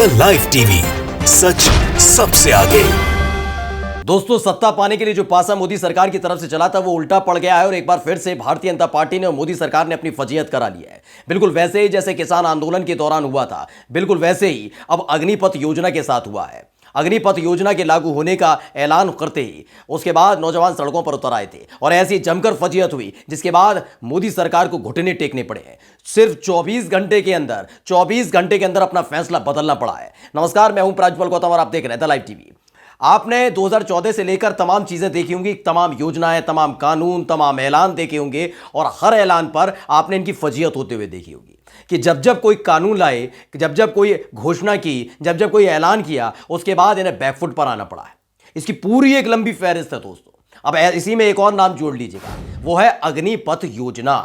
The live TV, सच सबसे आगे। दोस्तों, सत्ता पाने के लिए जो पासा मोदी सरकार की तरफ से चला था वो उल्टा पड़ गया है और एक बार फिर से भारतीय जनता पार्टी ने और मोदी सरकार ने अपनी फजीहत करा ली है। बिल्कुल वैसे ही जैसे किसान आंदोलन के दौरान हुआ था, बिल्कुल वैसे ही अब अग्निपथ योजना के साथ हुआ है। अग्निपथ योजना के लागू होने का ऐलान करते ही उसके बाद नौजवान सड़कों पर उतर आए थे और ऐसी जमकर फजीहत हुई जिसके बाद मोदी सरकार को घुटने टेकने पड़े हैं। सिर्फ 24 घंटे के अंदर अपना फैसला बदलना पड़ा है। नमस्कार, मैं हूं प्राज्वल गौतम और आप देख रहे हैं द लाइव टीवी। आपने 2014 से लेकर तमाम चीजें देखी होंगी, तमाम योजनाएं, तमाम कानून, तमाम ऐलान देखे होंगे और हर ऐलान पर आपने इनकी फजीहत होते हुए देखी होगी कि जब जब कोई कानून लाए, जब जब कोई घोषणा की, जब जब कोई ऐलान किया, उसके बाद इन्हें बैकफुट पर आना पड़ा है। इसकी पूरी एक लंबी फहरिस्त है दोस्तों। अब इसी में एक और नाम जोड़ लीजिएगा, वो है अग्निपथ योजना।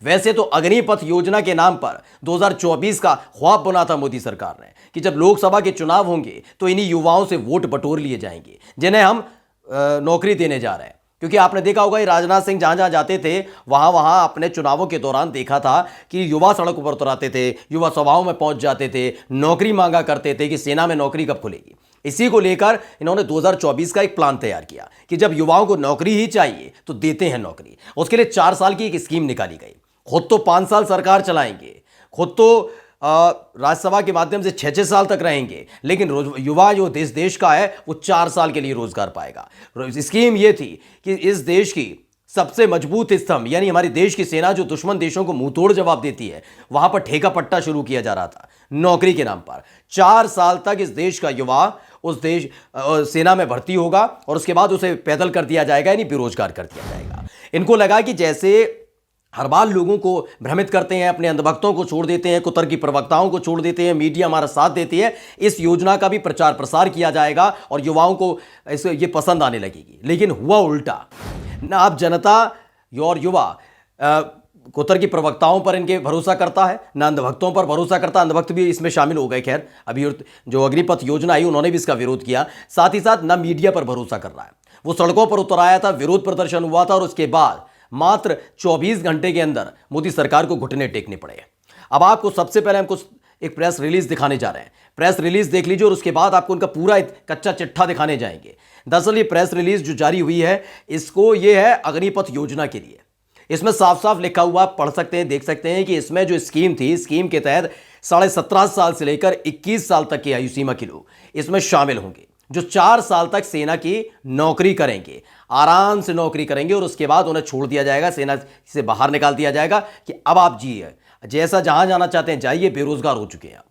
वैसे तो अग्निपथ योजना के नाम पर 2024 का ख्वाब बना था मोदी सरकार ने कि जब लोकसभा के चुनाव होंगे तो इन्हीं युवाओं से वोट बटोर लिए जाएंगे जिन्हें हम नौकरी देने जा रहे हैं। क्योंकि आपने देखा होगा कि राजनाथ सिंह जहां जहां जाते थे वहां अपने चुनावों के दौरान देखा था कि युवा सड़कों पर उतराते थे, युवा सभाओं में पहुंच जाते थे, नौकरी मांगा करते थे कि सेना में नौकरी कब खुलेगी। इसी को लेकर इन्होंने 2024 का एक प्लान तैयार किया कि जब युवाओं को नौकरी ही चाहिए तो देते हैं नौकरी। उसके लिए 4 साल की एक स्कीम निकाली गई। खुद तो 5 साल सरकार चलाएंगे, खुद तो राज्यसभा के माध्यम से 6-6 साल तक रहेंगे, लेकिन युवा जो देश का है वो 4 साल के लिए रोजगार पाएगा। स्कीम ये थी कि इस देश की सबसे मजबूत स्तंभ यानी हमारे देश की सेना जो दुश्मन देशों को मुंह तोड़ जवाब देती है, वहां पर ठेका पट्टा शुरू किया जा रहा था नौकरी के नाम पर। 4 साल तक इस देश का युवा उस देश सेना में भर्ती होगा और उसके बाद उसे पैदल कर दिया जाएगा, यानी बेरोजगार कर दिया जाएगा। इनको लगा कि जैसे हर बार लोगों को भ्रमित करते हैं, अपने अंधभक्तों को छोड़ देते हैं, कुतर की प्रवक्ताओं को छोड़ देते हैं, मीडिया हमारा साथ देती है, इस योजना का भी प्रचार प्रसार किया जाएगा और युवाओं को ये पसंद आने लगेगी। लेकिन हुआ उल्टा। ना अब जनता और युवा कुतर की प्रवक्ताओं पर इनके भरोसा करता है, ना अंधभक्तों पर भरोसा करता। अंधभक्त भी इसमें शामिल हो गए। खैर, अभी जो अग्निपथ योजना आई उन्होंने भी इसका विरोध किया। साथ ही साथ ना मीडिया पर भरोसा कर रहा है। वो सड़कों पर उतर आया था, विरोध प्रदर्शन हुआ था और उसके बाद मात्र 24 घंटे के अंदर मोदी सरकार को घुटने टेकने पड़े। अब आपको सबसे पहले हमको एक प्रेस रिलीज दिखाने जा रहे हैं। प्रेस रिलीज देख लीजिए और उसके बाद आपको उनका पूरा कच्चा चिट्ठा दिखाने जाएंगे। दरअसल ये प्रेस रिलीज जो जारी हुई है, ये है अग्निपथ योजना के लिए। इसमें साफ साफ लिखा हुआ पढ़ सकते हैं, देख सकते हैं कि इसमें जो स्कीम थी, स्कीम के तहत 17.5 साल से लेकर 21 साल तक की आयु सीमा के लोग इसमें शामिल होंगे, जो 4 साल तक सेना की नौकरी करेंगे, आराम से नौकरी करेंगे और उसके बाद उन्हें छोड़ दिया जाएगा, सेना से बाहर निकाल दिया जाएगा कि अब आप जिए, जैसा जहां जाना चाहते हैं जाइए, बेरोजगार हो चुके हैं।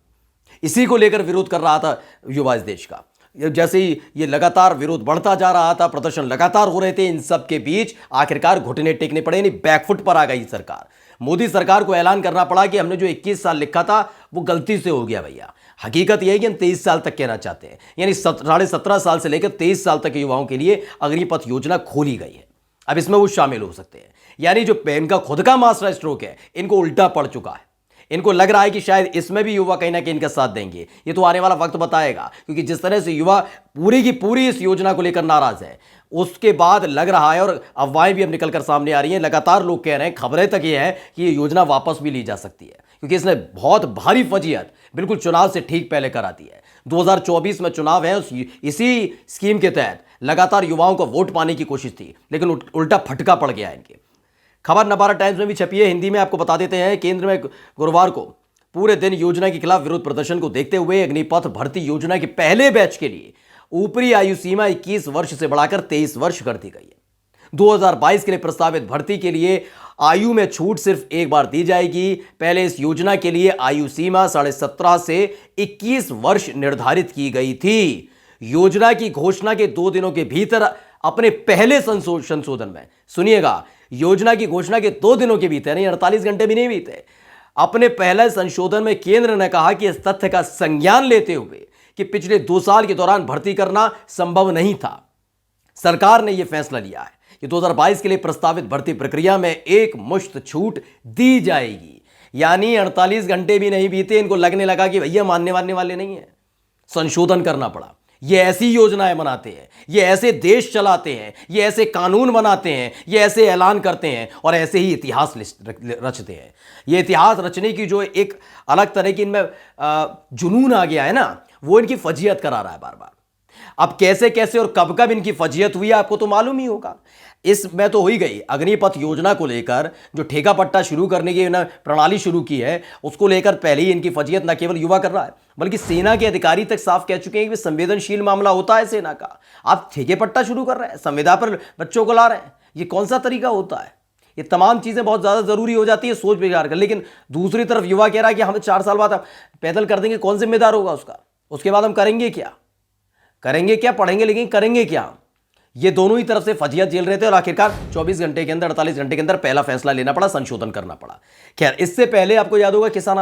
इसी को लेकर विरोध कर रहा था युवा इस देश का। जैसे ही ये लगातार विरोध बढ़ता जा रहा था, प्रदर्शन लगातार हो रहे थे, इन सब के बीच आखिरकार घुटने टेकने पड़े, यानी बैकफुट पर आ गई सरकार। मोदी सरकार को ऐलान करना पड़ा कि हमने जो 21 साल लिखा था वो गलती से हो गया भैया। हकीकत यह है कि हम 23 साल तक कहना चाहते हैं, यानी 17.5 साल से लेकर 23 साल तक के युवाओं के लिए अग्निपथ योजना खोली गई है। अब इसमें वो शामिल हो सकते हैं। यानी जो इनका खुद का मास्टर स्ट्रोक है, इनको उल्टा पड़ चुका है। इनको लग रहा है कि शायद इसमें भी युवा कहीं ना कहीं इनका साथ देंगे। ये तो आने वाला वक्त बताएगा, क्योंकि जिस तरह से युवा पूरी की पूरी इस योजना को लेकर नाराज है, उसके बाद लग रहा है और अफवाहें भी अब निकलकर सामने आ रही हैं, लगातार लोग कह रहे हैं, खबरें तक ये है कि ये योजना वापस भी ली जा सकती है, क्योंकि इसने बहुत भारी फजीहत बिल्कुल चुनाव से ठीक पहले कराती है। 2024 में चुनाव है, इसी स्कीम के तहत लगातार युवाओं को वोट पाने की कोशिश थी, लेकिन उल्टा फटका पड़ गया है इनके। खबर नवारा टाइम्स में भी छपी है, हिंदी में आपको बता देते हैं। केंद्र में गुरुवार को पूरे दिन योजना के खिलाफ विरोध प्रदर्शन को देखते हुए अग्निपथ भर्ती योजना के पहले बैच के लिए ऊपरी आयु सीमा 21 वर्ष से बढ़ाकर 23 वर्ष कर दी गई है। 2022 के लिए प्रस्तावित भर्ती के लिए आयु में छूट सिर्फ एक बार दी जाएगी। पहले इस योजना के लिए आयु सीमा 17.5 से 21 वर्ष निर्धारित की गई थी। योजना की घोषणा के 2 दिनों के भीतर अपने पहले संशोधन में, सुनिएगा, योजना की घोषणा के 2 दिनों के भीतर, नहीं 48 घंटे भी नहीं बीते, अपने पहले संशोधन में केंद्र ने कहा कि इस तथ्य का संज्ञान लेते हुए कि पिछले 2 साल के दौरान भर्ती करना संभव नहीं था, सरकार ने यह फैसला लिया है कि 2022 के लिए प्रस्तावित भर्ती प्रक्रिया में एक मुश्त छूट दी जाएगी। यानी 48 घंटे भी नहीं बीते, इनको लगने लगा कि भैया मानने वाले नहीं है, संशोधन करना पड़ा। ये ऐसी योजनाएं बनाते हैं, ये ऐसे देश चलाते हैं, ये ऐसे कानून बनाते हैं, ये ऐसे ऐलान करते हैं और ऐसे ही इतिहास रचते हैं। ये इतिहास रचने की जो एक अलग तरह की इनमें जुनून आ गया है ना, वो इनकी फजीयत करा रहा है बार बार। अब कैसे कैसे और कब कब इनकी फजीयत हुई आपको तो मालूम ही होगा। इसमें तो हो ही गई। अग्निपथ योजना को लेकर जो ठेका पट्टा शुरू करने की प्रणाली शुरू की है, उसको लेकर पहले ही इनकी फजीयत न केवल युवा कर रहा है, बल्कि सेना के अधिकारी तक साफ कह चुके हैं कि संवेदनशील मामला होता है सेना का। आप ठेके पट्टा शुरू कर रहे हैं, संविदा पर बच्चों को ला रहे हैं, ये कौन सा तरीका होता है? ये तमाम चीज़ें बहुत ज़्यादा ज़रूरी हो जाती है सोच विचार कर। लेकिन दूसरी तरफ युवा कह रहा है कि हम 4 साल बाद पैदल कर देंगे, कौन जिम्मेदार होगा उसका? उसके बाद हम करेंगे क्या? पढ़ेंगे लेकिन करेंगे क्या? ये दोनों ही तरफ से फजीयत झेल रहे थे और आखिरकार 24 घंटे के अंदर, 48 घंटे के अंदर पहला फैसला लेना पड़ा, संशोधन करना पड़ा। खैर, इससे पहले आपको याद होगा किसान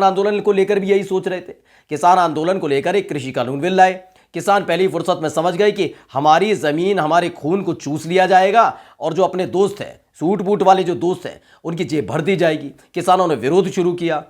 आंदोलन को लेकर भी यही सोच रहे थे। किसान आंदोलन को लेकर एक कृषि कानून बिल लाए। किसान पहली फुर्सत में समझ गए कि हमारी जमीन, हमारे खून को चूस लिया जाएगा और जो अपने दोस्त हैं, सूट बूट वाले जो दोस्त हैं, उनकी जेब भर दी जाएगी। किसानों ने विरोध शुरू किया।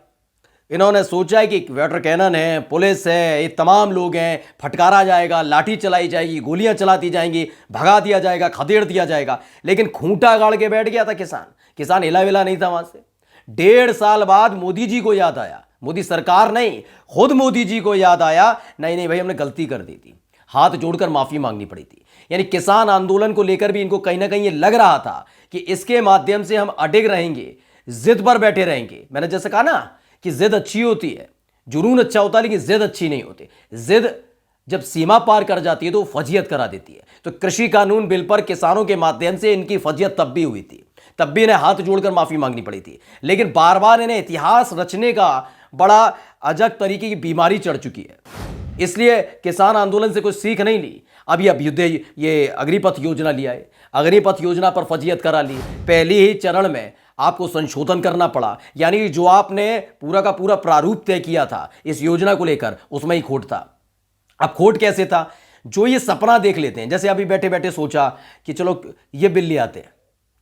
इन्होंने सोचा है कि वाटर कैनन है, पुलिस है, ये तमाम लोग हैं, फटकारा जाएगा, लाठी चलाई जाएगी, गोलियां चला दी जाएंगी, भगा दिया जाएगा, खदेड़ दिया जाएगा। लेकिन खूंटा गाड़ के बैठ गया था किसान हिला विला नहीं था वहां से। 1.5 साल बाद मोदी जी को याद आया, मोदी सरकार नहीं, खुद मोदी जी को याद आया, नहीं भाई, हमने गलती कर दी थी, हाथ जोड़कर माफी मांगनी पड़ी थी। यानी किसान आंदोलन को लेकर भी इनको कहीं ना कहीं ये लग रहा था कि इसके माध्यम से हम अडिग रहेंगे, जिद पर बैठे रहेंगे। मैंने जैसे कहा ना कि जिद अच्छी होती है, जुनून अच्छा होता है, लेकिन जिद अच्छी नहीं होती। जिद जब सीमा पार कर जाती है तो फजीयत करा देती है। तो कृषि कानून बिल पर किसानों के माध्यम से इनकी फजीयत तब भी हुई थी, तब भी इन्हें हाथ जोड़कर माफी मांगनी पड़ी थी। लेकिन बार बार इन्हें इतिहास रचने का बड़ा अजब तरीके की बीमारी चढ़ चुकी है, इसलिए किसान आंदोलन से कोई सीख नहीं ली। अभी ये अग्निपथ योजना लिया है, अग्निपथ योजना पर फजीयत करा ली। पहले ही चरण में आपको संशोधन करना पड़ा, यानी जो आपने पूरा का पूरा प्रारूप तय किया था इस योजना को लेकर, उसमें ही खोट था। अब खोट कैसे था? जो ये सपना देख लेते हैं, जैसे अभी बैठे बैठे सोचा कि चलो ये बिल ले आते हैं,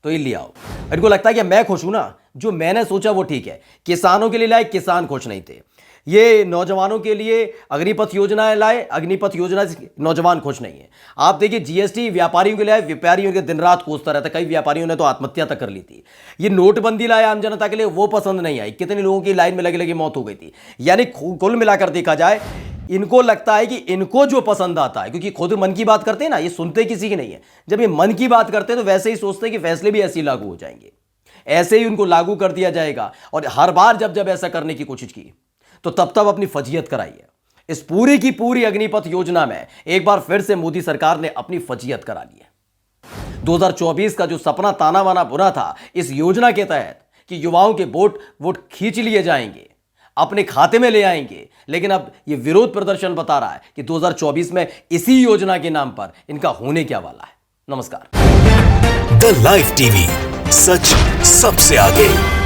तो ये ले आओ। इनको लगता है कि मैं खुश हूं ना, जो मैंने सोचा वो ठीक है। किसानों के लिए लाए, किसान खुश नहीं थे। ये नौजवानों के लिए अग्निपथ योजना लाए, अग्निपथ योजना से नौजवान खुश नहीं है। आप देखिए, जीएसटी व्यापारियों के लिए आए, व्यापारियों के दिन रात कोसता रहता, कई व्यापारियों ने तो आत्महत्या तक कर ली थी। ये नोटबंदी लाए आम जनता के लिए, वो पसंद नहीं आई, कितने लोगों की लाइन में लगे लगे मौत हो गई थी। यानी कुल मिलाकर देखा जाए, इनको लगता है कि इनको जो पसंद आता है, क्योंकि खुद मन की बात करते हैं ना, ये सुनते किसी की नहीं है। जब ये मन की बात करते हैं तो वैसे ही सोचते हैं कि फैसले भी ऐसे ही लागू हो जाएंगे, ऐसे ही उनको लागू कर दिया जाएगा। और हर बार जब ऐसा करने की कोशिश की तो तब अपनी फजीयत कराई है। इस पूरी की पूरी अग्निपथ योजना में एक बार फिर से मोदी सरकार ने अपनी फजीयत करा ली है। 2024 का जो सपना ताना बाना बुना था इस योजना के तहत कि युवाओं के वोट खींच लिए जाएंगे, अपने खाते में ले आएंगे, लेकिन अब ये विरोध प्रदर्शन बता रहा है कि 2024 में इसी योजना के नाम पर इनका होने क्या वाला है। नमस्कार। द लाइव टीवी, सच सबसे आगे।